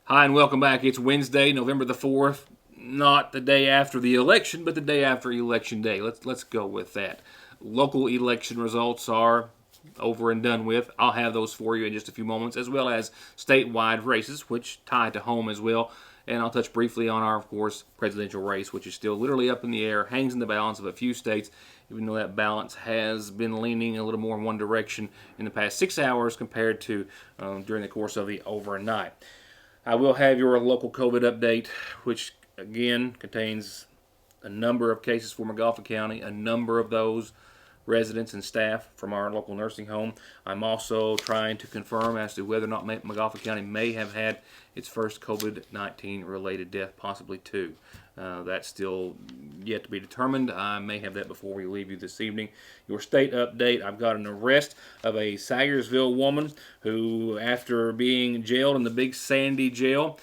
Hi, and welcome back. It's Wednesday, November the 4th. Not the day after the election, but the day after Election Day. Let's go with that. Local election results are over and done with. I'll have those for you in just a few moments, as well as statewide races, which tie to home as well. And I'll touch briefly on our, of course, presidential race, which is still literally up in the air, hangs in the balance of a few states, even though that balance has been leaning a little more in one direction in the past 6 hours compared to during the course of the overnight. I will have your local COVID update, which again contains a number of cases for McGoffin County, a number of those residents and staff from our local nursing home. I'm also trying to confirm as to whether or not McGoffin County may have had its first COVID-19 related death, possibly two. That's still yet to be determined. I may have that before we leave you this evening. Your state update, I've got an arrest of a Saggersville woman who, after being jailed in the Big Sandy jail,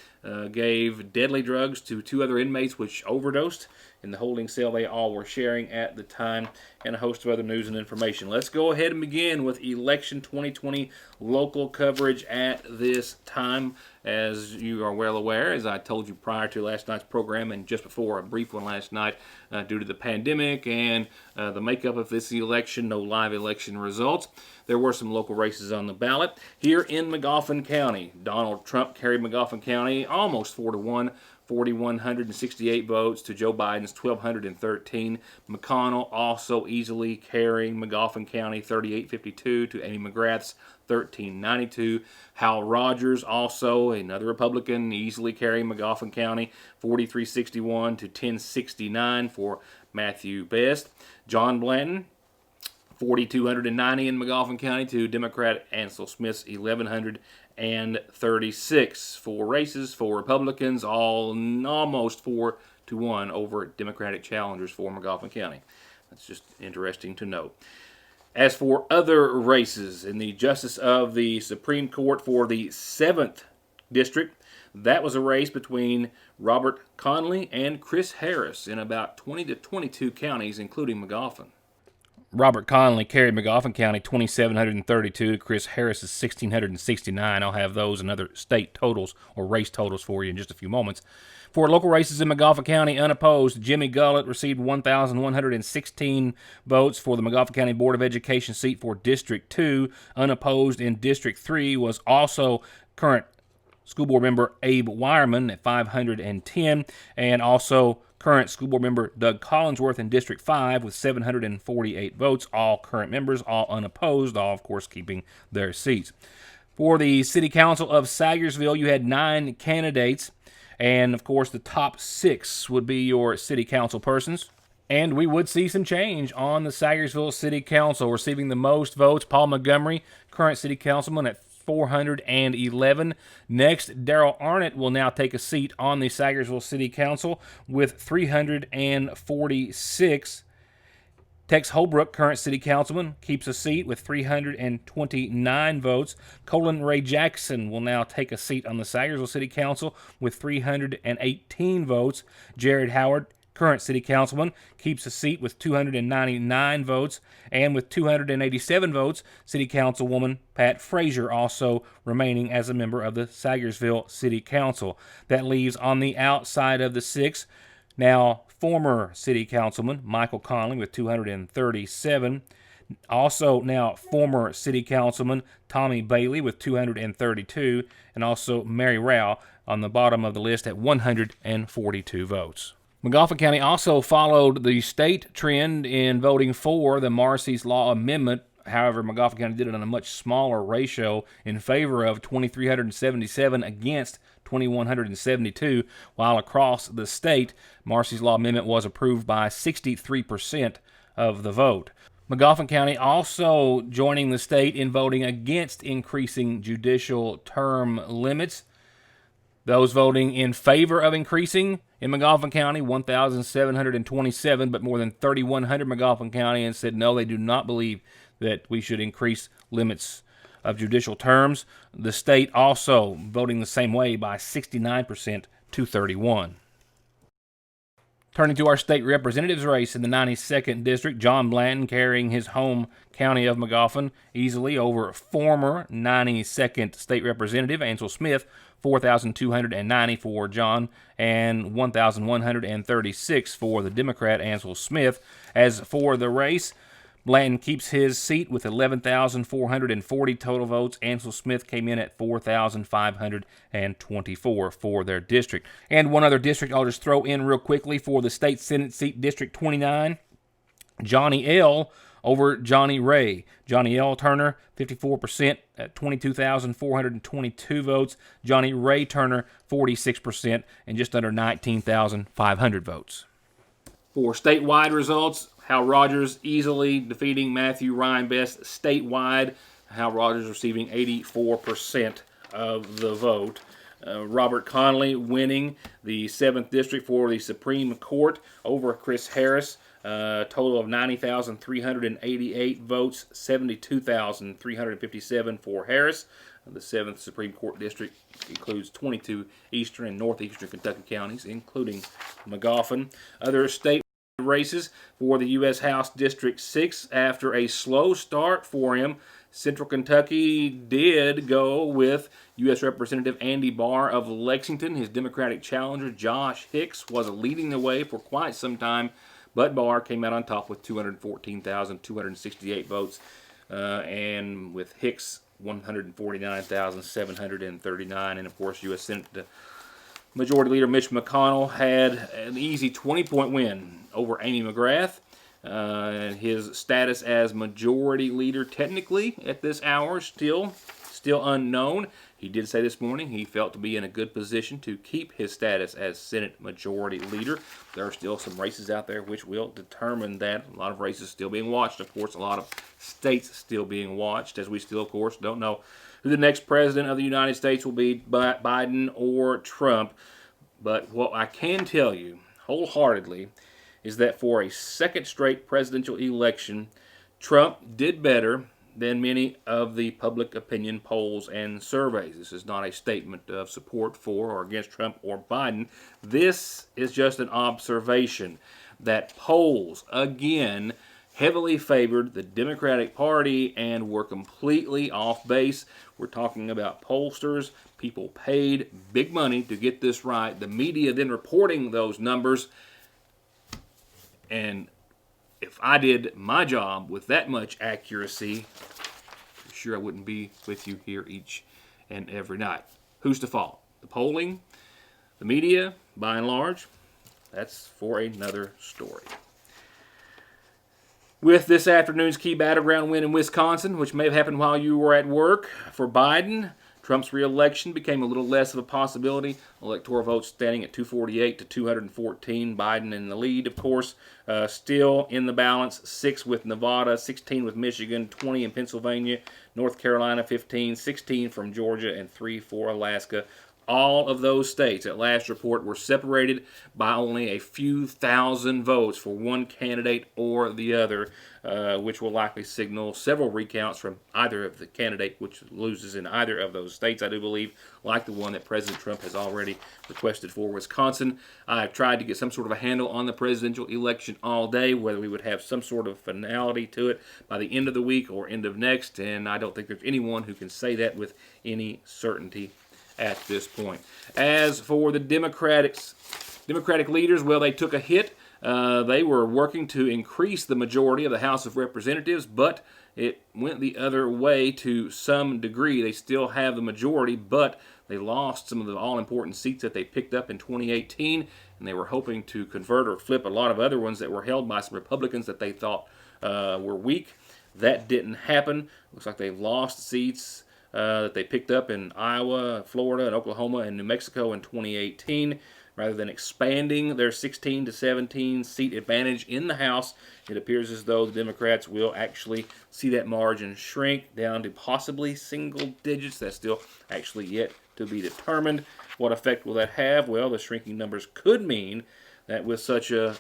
gave deadly drugs to two other inmates which overdosed in the holding cell they all were sharing at the time, and a host of other news and information. Let's go ahead and begin with election 2020 local coverage at this time. As you are well aware, as I told you prior to last night's program and just before a brief one last night, due to the pandemic and the makeup of this election, no live election results, there were some local races on the ballot. Here in McGoffin County, Donald Trump carried McGoffin County almost 4-1. 4,168 votes to Joe Biden's 1,213. McConnell also easily carrying McGoffin County 3852 to Amy McGrath's 1392. Hal Rogers, also another Republican, easily carrying McGoffin County 4361 to 1069 for Matthew Best. John Blanton, 4,290 in McGoffin County to Democrat Ansel Smith's 1,136. Four races, four Republicans, all almost 4-1 over Democratic challengers for McGoffin County. That's just interesting to note. As for other races in the Justice of the Supreme Court for the 7th District, that was a race between Robert Conley and Chris Harris in about 20 to 22 counties, including McGoffin. Robert Conley carried McGoffin County 2,732 to Chris Harris's 1,669. I'll have those and other state totals or race totals for you in just a few moments. For local races in McGoffin County, unopposed, Jimmy Gullett received 1,116 votes for the McGoffin County Board of Education seat for District 2. Unopposed in District 3 was also current school board member Abe Wireman at 510, and also current school board member Doug Collinsworth in District 5 with 748 votes, all current members, all unopposed, all, of course, keeping their seats. For the City Council of Saggersville, you had 9 candidates, and, of course, the top 6 would be your City Council persons. And we would see some change on the Saggersville City Council. Receiving the most votes, Paul Montgomery, current City Councilman, at 411. Next, Darrell Arnett will now take a seat on the Saggersville City Council with 346. Tex Holbrook, current city councilman, keeps a seat with 329 votes. Colin Ray Jackson will now take a seat on the Saggersville City Council with 318 votes. Jared Howard, current city councilman, keeps a seat with 299 votes, and with 287 votes, city councilwoman Pat Frazier also remaining as a member of the Saggersville City Council. That leaves on the outside of the 6, now former city councilman Michael Conley with 237. Also now former city councilman Tommy Bailey with 232, and also Mary Rao on the bottom of the list at 142 votes. McGoffin County also followed the state trend in voting for the Marsy's Law Amendment. However, McGoffin County did it on a much smaller ratio in favor of 2,377 against 2,172, while across the state, Marsy's Law Amendment was approved by 63% of the vote. McGoffin County also joining the state in voting against increasing judicial term limits. Those voting in favor of increasing in McGoffin County, 1,727, but more than 3,100 McGoffin Countyans said no, they do not believe that we should increase limits of judicial terms. The state also voting the same way by 69% to 31. Turning to our state representatives race in the 92nd District, John Blanton carrying his home county of Magoffin easily over former 92nd State Representative Ansel Smith, 4,290 for John and 1,136 for the Democrat Ansel Smith. As for the race, Blanton keeps his seat with 11,440 total votes. Ansel Smith came in at 4,524 for their district. And one other district I'll just throw in real quickly for the state Senate seat, District 29, Johnny L. over Johnny Ray. Johnny L. Turner, 54% at 22,422 votes. Johnny Ray Turner, 46% and just under 19,500 votes. For statewide results, Hal Rogers easily defeating Matthew Ryan Best statewide. Hal Rogers receiving 84% of the vote. Robert Connolly winning the 7th District for the Supreme Court over Chris Harris. Total of 90,388 votes, 72,357 for Harris. The 7th Supreme Court District includes 22 eastern and northeastern Kentucky counties, including Magoffin. Other state races for the U.S. House District 6, after a slow start for him, Central Kentucky did go with U.S. Representative Andy Barr of Lexington. His Democratic challenger, Josh Hicks, was leading the way for quite some time, but Barr came out on top with 214,268 votes, and with Hicks 149,739, and of course U.S. Senate Majority Leader Mitch McConnell had an easy 20-point win over Amy McGrath. And his status as Majority Leader technically at this hour still unknown. He did say this morning he felt to be in a good position to keep his status as Senate Majority Leader. There are still some races out there which will determine that. A lot of races still being watched. Of course, a lot of states still being watched, as we still, of course, don't know who the next president of the United States will be, Biden or Trump. But what I can tell you wholeheartedly is that for a second straight presidential election, Trump did better than many of the public opinion polls and surveys. This is not a statement of support for or against Trump or Biden. This is just an observation that polls, again, heavily favored the Democratic Party and were completely off base. We're talking about pollsters. People paid big money to get this right. The media then reporting those numbers. And if I did my job with that much accuracy, I'm sure I wouldn't be with you here each and every night. Who's to fault? The polling? The media? By and large? That's for another story. With this afternoon's key battleground win in Wisconsin, which may have happened while you were at work, for Biden, Trump's re-election became a little less of a possibility. Electoral votes standing at 248 to 214. Biden in the lead, of course. Still in the balance, 6 with Nevada, 16 with Michigan, 20 in Pennsylvania, North Carolina 15, 16 from Georgia, and 3 for Alaska. All of those states, at last report, were separated by only a few thousand votes for one candidate or the other, which will likely signal several recounts from either of the candidate which loses in either of those states, I do believe, like the one that President Trump has already requested for Wisconsin. I've tried to get some sort of a handle on the presidential election all day, whether we would have some sort of finality to it by the end of the week or end of next, and I don't think there's anyone who can say that with any certainty at this point. As for the Democratic leaders, well, they took a hit. They were working to increase the majority of the House of Representatives, but it went the other way to some degree. They still have the majority, but they lost some of the all-important seats that they picked up in 2018, and they were hoping to convert or flip a lot of other ones that were held by some Republicans that they thought were weak. That didn't happen. Looks like they lost seats that they picked up in Iowa, Florida, and Oklahoma, and New Mexico in 2018. Rather than expanding their 16 to 17 seat advantage in the House, it appears as though the Democrats will actually see that margin shrink down to possibly single digits. That's still actually yet to be determined. What effect will that have? Well, the shrinking numbers could mean that with such a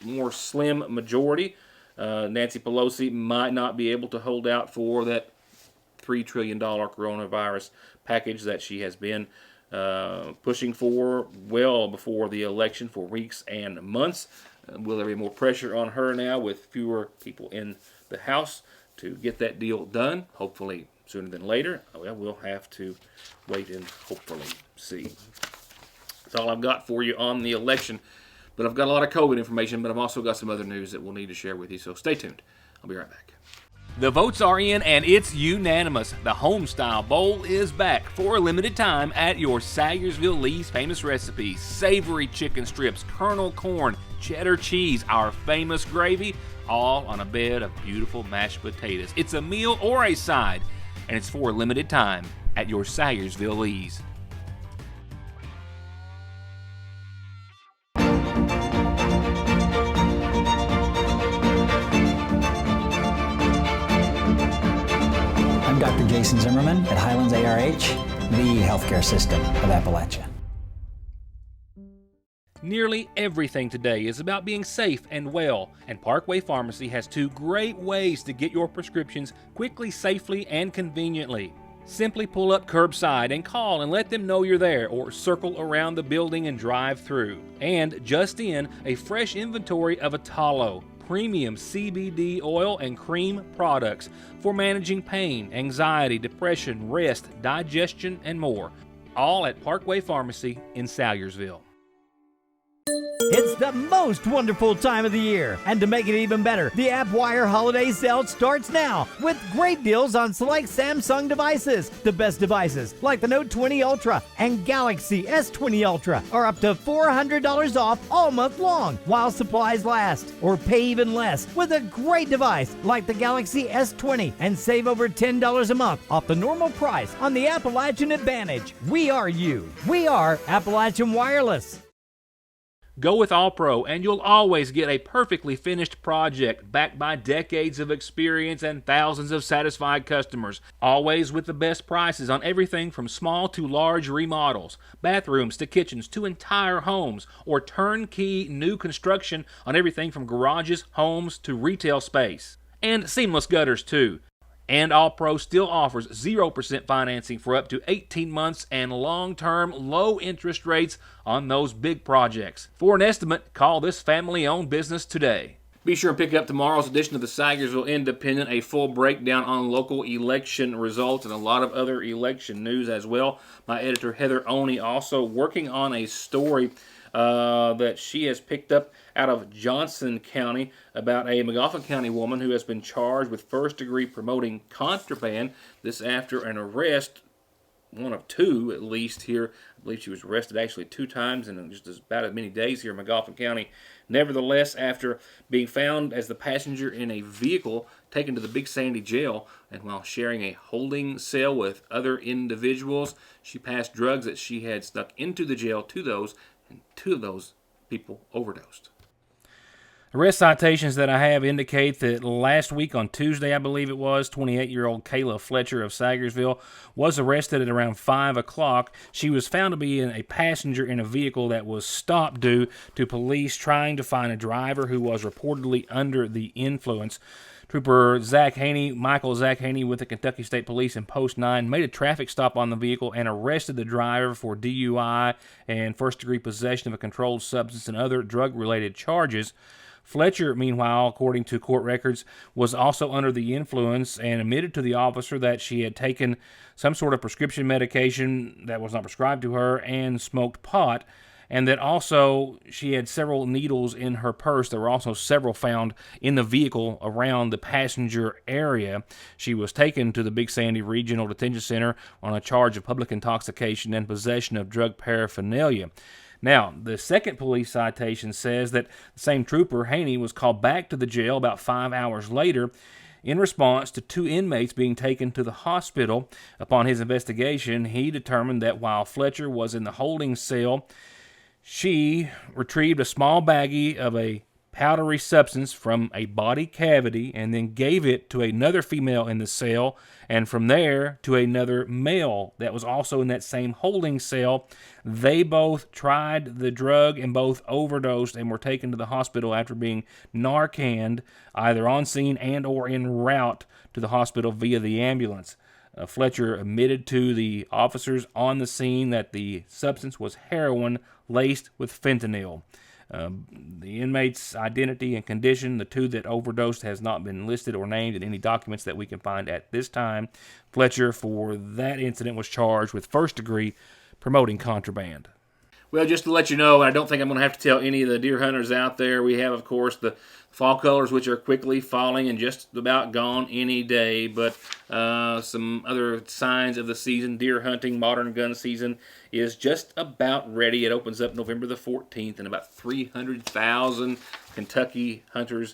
more slim majority, Nancy Pelosi might not be able to hold out for that $3 trillion coronavirus package that she has been pushing for well before the election for weeks and months. Will there be more pressure on her now with fewer people in the House to get that deal done? Hopefully sooner than later. Well, we'll have to wait and hopefully see. That's all I've got for you on the election. But I've got a lot of COVID information, but I've also got some other news that we'll need to share with you. So stay tuned. I'll be right back. The votes are in and it's unanimous. The Homestyle Bowl is back for a limited time at your Saggersville Lee's Famous Recipes. Savory chicken strips, kernel corn, cheddar cheese, our famous gravy, all on a bed of beautiful mashed potatoes. It's a meal or a side, and it's for a limited time at your Saggersville Lee's. I'm Dr. Jason Zimmerman at Highlands ARH, the healthcare system of Appalachia. Nearly everything today is about being safe and well, and Parkway Pharmacy has two great ways to get your prescriptions quickly, safely, and conveniently. Simply pull up curbside and call and let them know you're there, or circle around the building and drive through. And just in, a fresh inventory of Atalo, premium CBD oil and cream products for managing pain, anxiety, depression, rest, digestion, and more. All at Parkway Pharmacy in Salyersville. It's the most wonderful time of the year, and to make it even better, the Appwire holiday sale starts now with great deals on select Samsung devices. The best devices, like the Note 20 Ultra and Galaxy S20 Ultra, are up to $400 off all month long while supplies last. Or pay even less with a great device like the Galaxy S20 and save over $10 a month off the normal price on the Appalachian Advantage. We are you. We are Appalachian Wireless. Go with AllPro and you'll always get a perfectly finished project backed by decades of experience and thousands of satisfied customers. Always with the best prices on everything from small to large remodels, bathrooms to kitchens to entire homes, or turnkey new construction on everything from garages, homes to retail space. And seamless gutters too. And AllPro still offers 0% financing for up to 18 months and long-term low interest rates on those big projects. For an estimate, call this family-owned business today. Be sure and pick up tomorrow's edition of the Saggersville Independent, a full breakdown on local election results and a lot of other election news as well. My editor, Heather Oney, also working on a story that she has picked up out of Johnson County about a McGoffin County woman who has been charged with first-degree promoting contraband. This after an arrest, one of two at least here. I believe she was arrested actually 2 times in just about as many days here in McGoffin County. Nevertheless, after being found as the passenger in a vehicle taken to the Big Sandy jail, and while sharing a holding cell with other individuals, she passed drugs that she had snuck into the jail to those, and 2 of those people overdosed. Arrest citations that I have indicate that last week on Tuesday, I believe it was, 28-year-old Kayla Fletcher of Saggersville was arrested at around 5 o'clock. She was found to be a passenger in a vehicle that was stopped due to police trying to find a driver who was reportedly under the influence. Trooper Michael Zach Haney with the Kentucky State Police in Post 9 made a traffic stop on the vehicle and arrested the driver for DUI and first-degree possession of a controlled substance and other drug-related charges. Fletcher, meanwhile, according to court records, was also under the influence and admitted to the officer that she had taken some sort of prescription medication that was not prescribed to her and smoked pot, and that also she had several needles in her purse. There were also several found in the vehicle around the passenger area. She was taken to the Big Sandy Regional Detention Center on a charge of public intoxication and possession of drug paraphernalia. Now, the second police citation says that the same trooper, Haney, was called back to the jail about 5 hours later in response to 2 inmates being taken to the hospital. Upon his investigation, he determined that while Fletcher was in the holding cell, she retrieved a small baggie of a powdery substance from a body cavity and then gave it to another female in the cell, and from there to another male that was also in that same holding cell. They both tried the drug and both overdosed and were taken to the hospital after being Narcaned, either on scene and or en route to the hospital via the ambulance. Fletcher admitted to the officers on the scene that the substance was heroin laced with fentanyl. The inmate's identity and condition, the two that overdosed, has not been listed or named in any documents that we can find at this time. Fletcher, for that incident, was charged with first-degree promoting contraband. Well, just to let you know, I don't think I'm going to have to tell any of the deer hunters out there, we have, of course, the fall colors, which are quickly falling and just about gone any day, but some other signs of the season. Deer hunting, modern gun season, is just about ready. It opens up November the 14th, and about 300,000 Kentucky hunters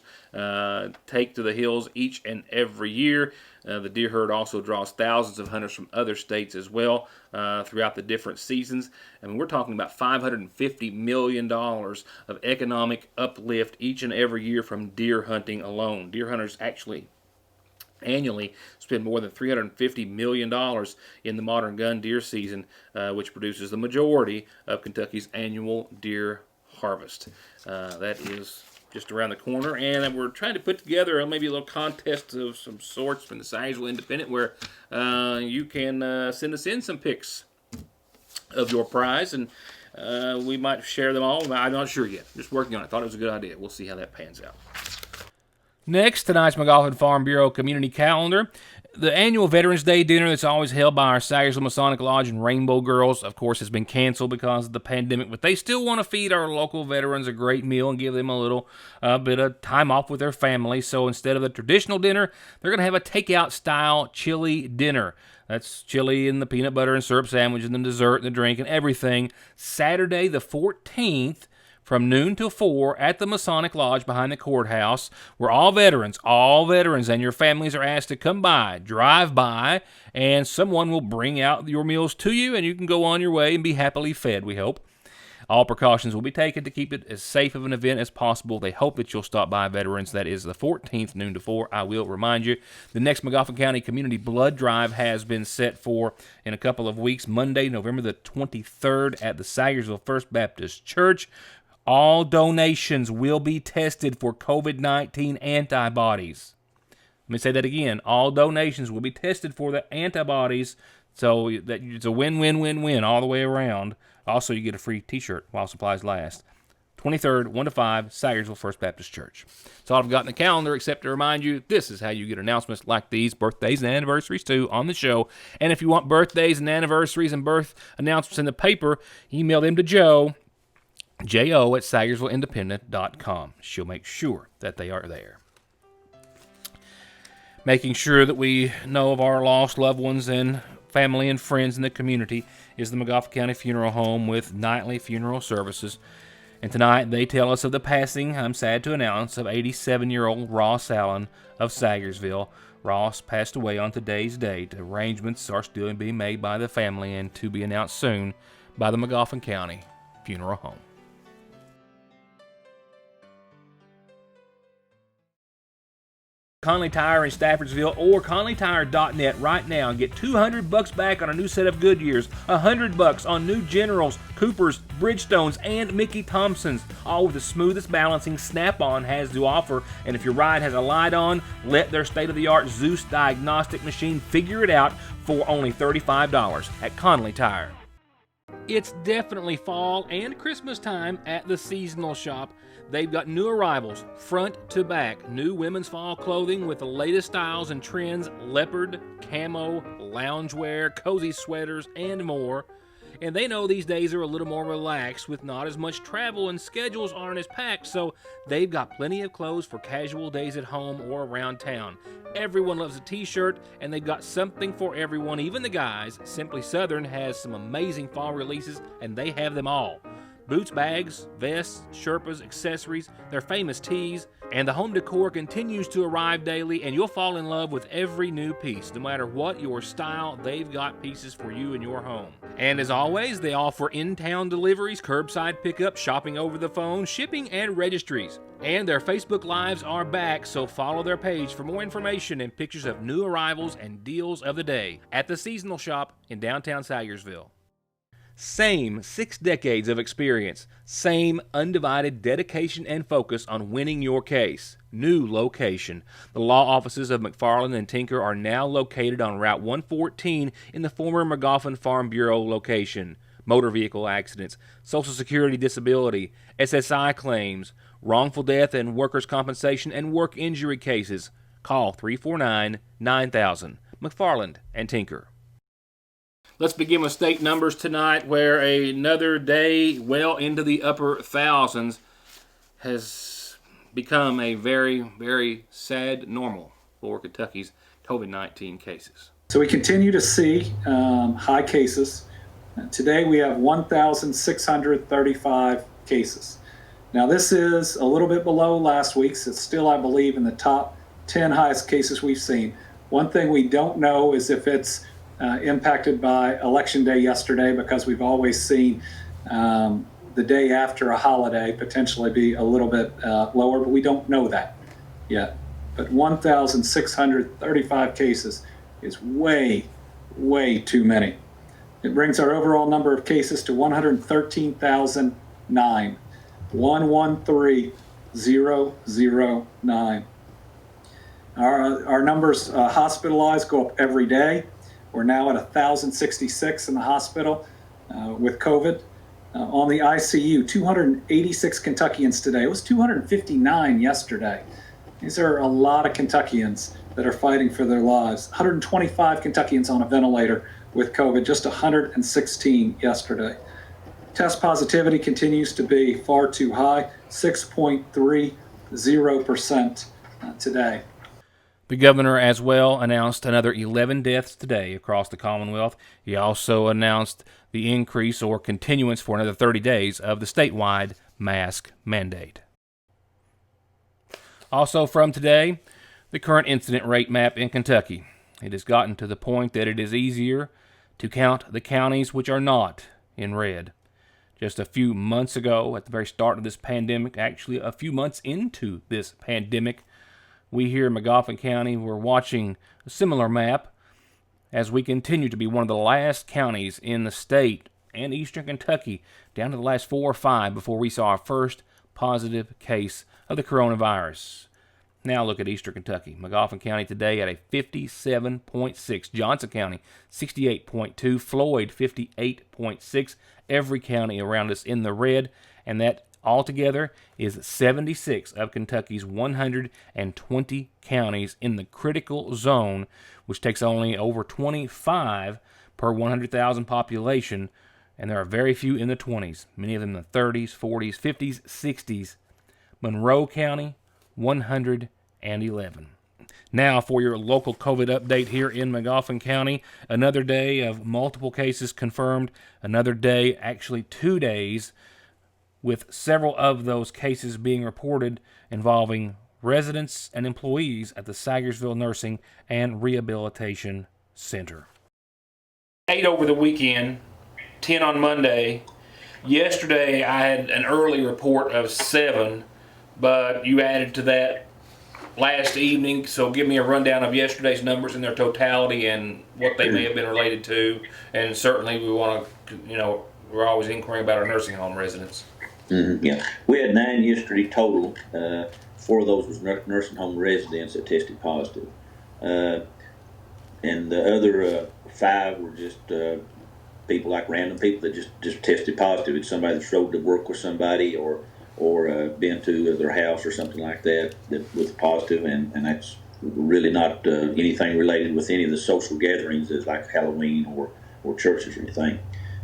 take to the hills each and every year. The deer herd also draws thousands of hunters from other states as well throughout the different seasons. I mean, we're talking about $550 million of economic uplift each and every year from deer hunting alone. Deer hunters actually annually spend more than $350 million in the modern gun deer season, which produces the majority of Kentucky's annual deer harvest. That is just around the corner, and we're trying to put together maybe a little contest of some sorts from the Saggersville Independent where you can send us in some pics of your prize, and we might share them all. I'm not sure yet. Just working on it. Thought it was a good idea. We'll see how that pans out. Next, tonight's McGoffin Farm Bureau community calendar. The annual Veterans Day dinner that's always held by our Saggersville Masonic Lodge and Rainbow Girls, of course, has been canceled because of the pandemic, but they still want to feed our local veterans a great meal and give them a little bit of time off with their family. So instead of the traditional dinner, they're going to have a takeout-style chili dinner. That's chili and the peanut butter and syrup sandwich and the dessert and the drink and everything. Saturday the 14th, from noon till 4 at the Masonic Lodge behind the courthouse, where all veterans and your families are asked to come by, drive by, and someone will bring out your meals to you, and you can go on your way and be happily fed, we hope. All precautions will be taken to keep it as safe of an event as possible. They hope that you'll stop by, veterans. That is the 14th, noon to 4. I will remind you, the next McGoffin County Community Blood Drive has been set for in a couple of weeks, Monday, November the 23rd at the Saggersville First Baptist Church. All donations will be tested for COVID-19 antibodies. Let me say that again. All donations will be tested for the antibodies, so that it's a win-win-win-win all the way around. Also, you get a free T-shirt while supplies last. 23rd, 1 to 5, Saggersville First Baptist Church. That's all I've got in the calendar, except to remind you, this is how you get announcements like these, birthdays and anniversaries too, on the show. And if you want birthdays and anniversaries and birth announcements in the paper, email them to Jo at saggersvilleindependent.com. She'll make sure that they are there. Making sure that we know of our lost loved ones and family and friends in the community is the McGoffin County Funeral Home with nightly funeral services. And tonight they tell us of the passing, I'm sad to announce, of 87-year-old Ross Allen of Saggersville. Ross passed away on today's date. Arrangements are still being made by the family and to be announced soon by the McGoffin County Funeral Home. Conley Tire in Staffordsville or ConleyTire.net right now and get $200 back on a new set of Goodyears, $100 on new Generals, Coopers, Bridgestones, and Mickey Thompsons, all with the smoothest balancing Snap-on has to offer. And if your ride has a light on, let their state-of-the-art Zeus diagnostic machine figure it out for only $35 at Conley Tire. It's definitely fall and Christmas time at the seasonal shop. They've got new arrivals, front to back, new women's fall clothing with the latest styles and trends, leopard, camo, loungewear, cozy sweaters, and more. And they know these days are a little more relaxed with not as much travel and schedules aren't as packed, so they've got plenty of clothes for casual days at home or around town. Everyone loves a t-shirt, and they've got something for everyone, even the guys. Simply Southern has some amazing fall releases, and they have them all. Boots, bags, vests, Sherpas, accessories, their famous tees, and the home decor continues to arrive daily, and you'll fall in love with every new piece. No matter what your style, they've got pieces for you in your home. And as always, they offer in-town deliveries, curbside pickup, shopping over the phone, shipping, and registries. And their Facebook Lives are back, so follow their page for more information and pictures of new arrivals and deals of the day at the seasonal shop in downtown Saggersville. Same 6 decades of experience. Same undivided dedication and focus on winning your case. New location. The law offices of McFarland and Tinker are now located on Route 114 in the former Magoffin Farm Bureau location. Motor vehicle accidents, Social Security disability, SSI claims, wrongful death and workers' compensation and work injury cases. Call 349-9000. McFarland and Tinker. Let's begin with state numbers tonight, where another day well into the upper thousands has become a very, very sad normal for Kentucky's COVID-19 cases. So we continue to see high cases. Today we have 1,635 cases. Now this is a little bit below last week's. It's still, I believe, in the top 10 highest cases we've seen. One thing we don't know is if it's impacted by Election Day yesterday, because we've always seen the day after a holiday potentially be a little bit lower, but we don't know that yet. But 1,635 cases is way, way too many. It brings our overall number of cases to 113,009. 113,009. Our numbers hospitalized go up every day. We're now at 1,066 in the hospital with COVID. On the ICU, 286 Kentuckians today. It was 259 yesterday. These are a lot of Kentuckians that are fighting for their lives. 125 Kentuckians on a ventilator with COVID, just 116 yesterday. Test positivity continues to be far too high, 6.30% today. The governor as well announced another 11 deaths today across the Commonwealth. He also announced the increase or continuance for another 30 days of the statewide mask mandate. Also from today, the current incident rate map in Kentucky. It has gotten to the point that it is easier to count the counties which are not in red. Just a few months ago, at the very start of this pandemic, actually a few months into this pandemic, we here in Magoffin County were watching a similar map as we continue to be one of the last counties in the state and eastern Kentucky, down to the last 4 or 5 before we saw our first positive case of the coronavirus. Now look at eastern Kentucky. Magoffin County today at a 57.6. Johnson County, 68.2. Floyd, 58.6. Every county around us in the red, and that altogether is 76 of Kentucky's 120 counties in the critical zone, which takes only over 25 per 100,000 population, and there are very few in the 20s, many of them in the 30s, 40s, 50s, 60s. Monroe County, 111. Now for your local COVID update here in Magoffin County. Another day of multiple cases confirmed. Another day, actually 2 days, with several of those cases being reported involving residents and employees at the Saggersville Nursing and Rehabilitation Center. 8 over the weekend, 10 on Monday. Yesterday I had an early report of 7, but you added to that last evening, so give me a rundown of yesterday's numbers in their totality and what they may have been related to. And certainly we want to, we're always inquiring about our nursing home residents. Yeah, we had 9 yesterday total. 4 of those was nursing home residents that tested positive, and the other 5 were just people, like random people that just tested positive. It's somebody that rode to work with somebody or been to their house or something like that with positive, and that's really not anything related with any of the social gatherings, as like Halloween or churches or anything.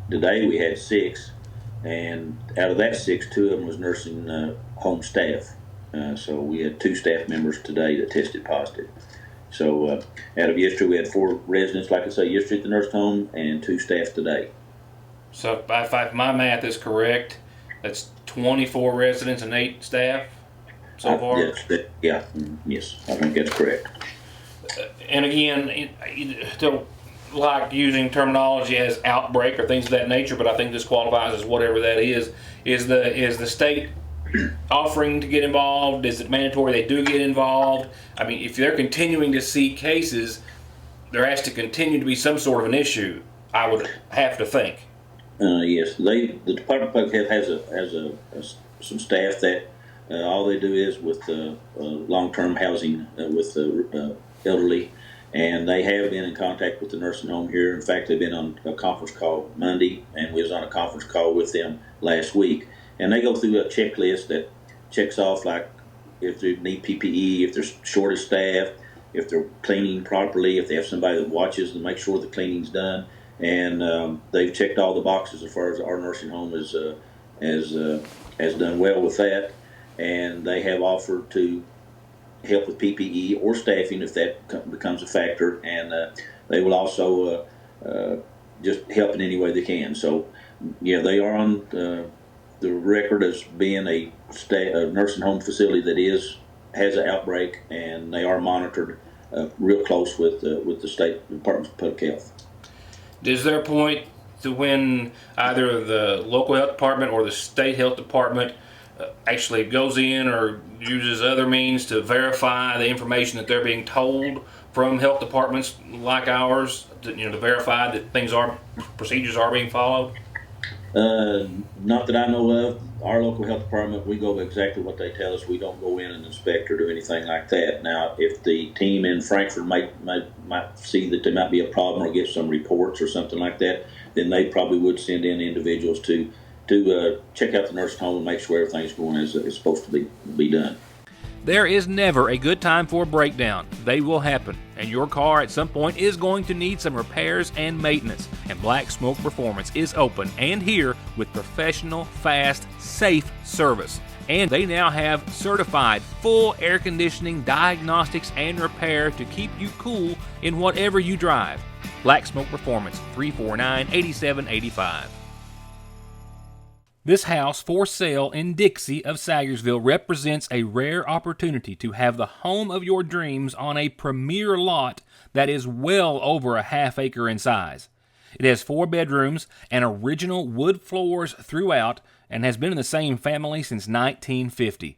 Today we had 6. And out of that 6, 2 of them was nursing home staff. So we had 2 staff members today that tested positive. So out of yesterday, we had 4 residents, like I say, yesterday at the nursing home, and 2 staff today. So if my math is correct, that's 24 residents and 8 staff so far? Yes, I think that's correct. And again, don't like using terminology as outbreak or things of that nature, but I think this qualifies as whatever that is. Is the state offering to get involved? Is it mandatory they do get involved? I mean, if they're continuing to see cases, there has to continue to be some sort of an issue, I would have to think. Yes, the Department of Public Health has some staff that all they do is with long-term housing with the elderly, and they have been in contact with the nursing home here. In fact, they've been on a conference call Monday, and we was on a conference call with them last week. And they go through a checklist that checks off, like if they need PPE, if they're short of staff, if they're cleaning properly, if they have somebody that watches and makes sure the cleaning's done. And they've checked all the boxes as far as our nursing home has done well with that. And they have offered to help with PPE or staffing if that becomes a factor. And they will also just help in any way they can. So, yeah, they are on the record as being a nursing home facility that has an outbreak, and they are monitored real close with the State Department of Public Health. Is there a point to when either the local health department or the state health department actually goes in or uses other means to verify the information that they're being told from health departments like ours, to verify that procedures are being followed? Not that I know of. Our local health department, we go exactly what they tell us. We don't go in and inspect or do anything like that. Now, if the team in Frankfort might see that there might be a problem or get some reports or something like that, then they probably would send in individuals to check out the nursing home and make sure everything's going as it's supposed to be done. There is never a good time for a breakdown. They will happen, and your car at some point is going to need some repairs and maintenance. And Black Smoke Performance is open and here with professional, fast, safe service. And they now have certified full air conditioning, diagnostics, and repair to keep you cool in whatever you drive. Black Smoke Performance, 349-8785. This house for sale in Dixie of Saggersville represents a rare opportunity to have the home of your dreams on a premier lot that is well over a half acre in size. It has 4 bedrooms and original wood floors throughout and has been in the same family since 1950.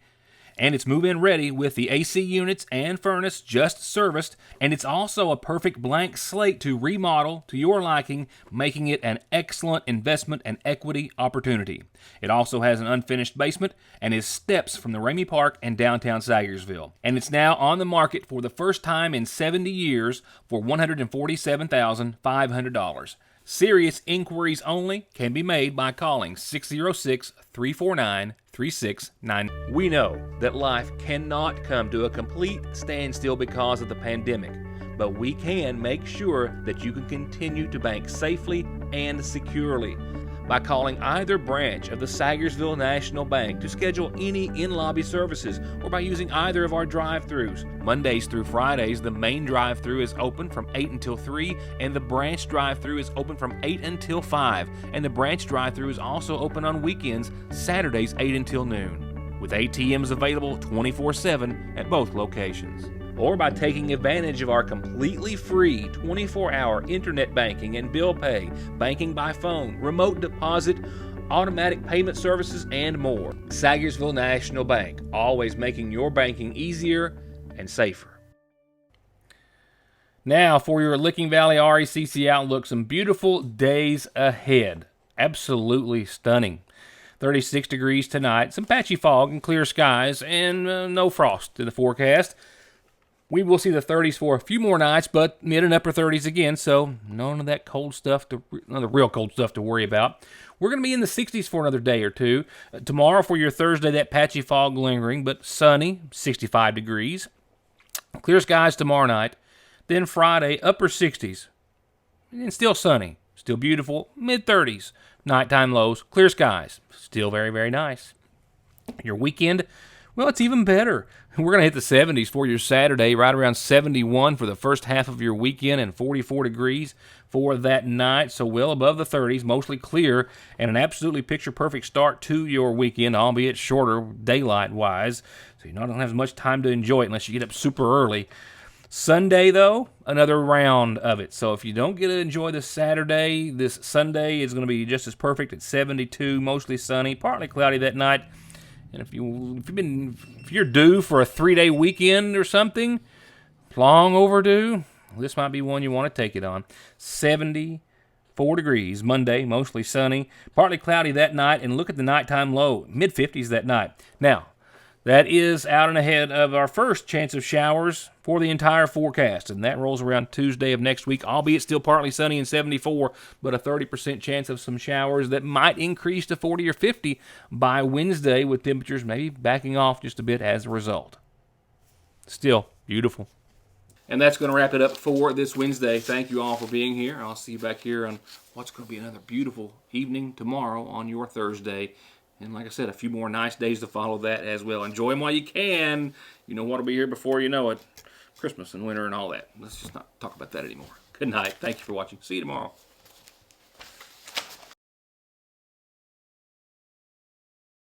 And it's move-in ready with the AC units and furnace just serviced, and it's also a perfect blank slate to remodel to your liking, making it an excellent investment and equity opportunity. It also has an unfinished basement and is steps from the Ramey Park and downtown Saggersville. And it's now on the market for the first time in 70 years for $147,500. Serious inquiries only can be made by calling 606-349-3699. We know that life cannot come to a complete standstill because of the pandemic, but we can make sure that you can continue to bank safely and securely by calling either branch of the Saggersville National Bank to schedule any in-lobby services, or by using either of our drive-thrus. Mondays through Fridays, the main drive-thru is open from 8 until 3, and the branch drive-thru is open from 8 until 5, and the branch drive-thru is also open on weekends, Saturdays 8 until noon, with ATMs available 24/7 at both locations. Or by taking advantage of our completely free 24-hour internet banking and bill pay, banking by phone, remote deposit, automatic payment services, and more. Saggersville National Bank, always making your banking easier and safer. Now for your Licking Valley RECC outlook, some beautiful days ahead. Absolutely stunning. 36 degrees tonight, some patchy fog and clear skies, and no frost in the forecast. We will see the 30s for a few more nights, but mid and upper 30s again, so none of that cold stuff, none of the real cold stuff to worry about. We're going to be in the 60s for another day or two. Tomorrow for your Thursday, that patchy fog lingering, but sunny, 65 degrees. Clear skies tomorrow night. Then Friday, upper 60s, and still sunny, still beautiful, mid 30s. Nighttime lows, clear skies, still very, very nice. Your weekend, well, it's even better. We're going to hit the 70s for your Saturday, right around 71 for the first half of your weekend, and 44 degrees for that night, so well above the 30s, mostly clear, and an absolutely picture-perfect start to your weekend, albeit shorter daylight-wise, so you don't have as much time to enjoy it unless you get up super early. Sunday, though, another round of it, so if you don't get to enjoy this Saturday, this Sunday is going to be just as perfect at 72, mostly sunny, partly cloudy that night. And if you're due for a 3-day weekend or something, long overdue, this might be one you want to take it on. 70 4 degrees. Monday, mostly sunny, partly cloudy that night, and look at the nighttime low, mid-50s that night. Now, that is out and ahead of our first chance of showers for the entire forecast, and that rolls around Tuesday of next week, albeit still partly sunny and 74, but a 30% chance of some showers that might increase to 40 or 50 by Wednesday, with temperatures maybe backing off just a bit as a result. Still beautiful. And that's going to wrap it up for this Wednesday. Thank you all for being here. I'll see you back here on what's going to be another beautiful evening tomorrow on your Thursday. And like I said, a few more nice days to follow that as well. Enjoy them while you can. You know what will be here before you know it. Christmas and winter and all that. Let's just not talk about that anymore. Good night. Thank you for watching. See you tomorrow.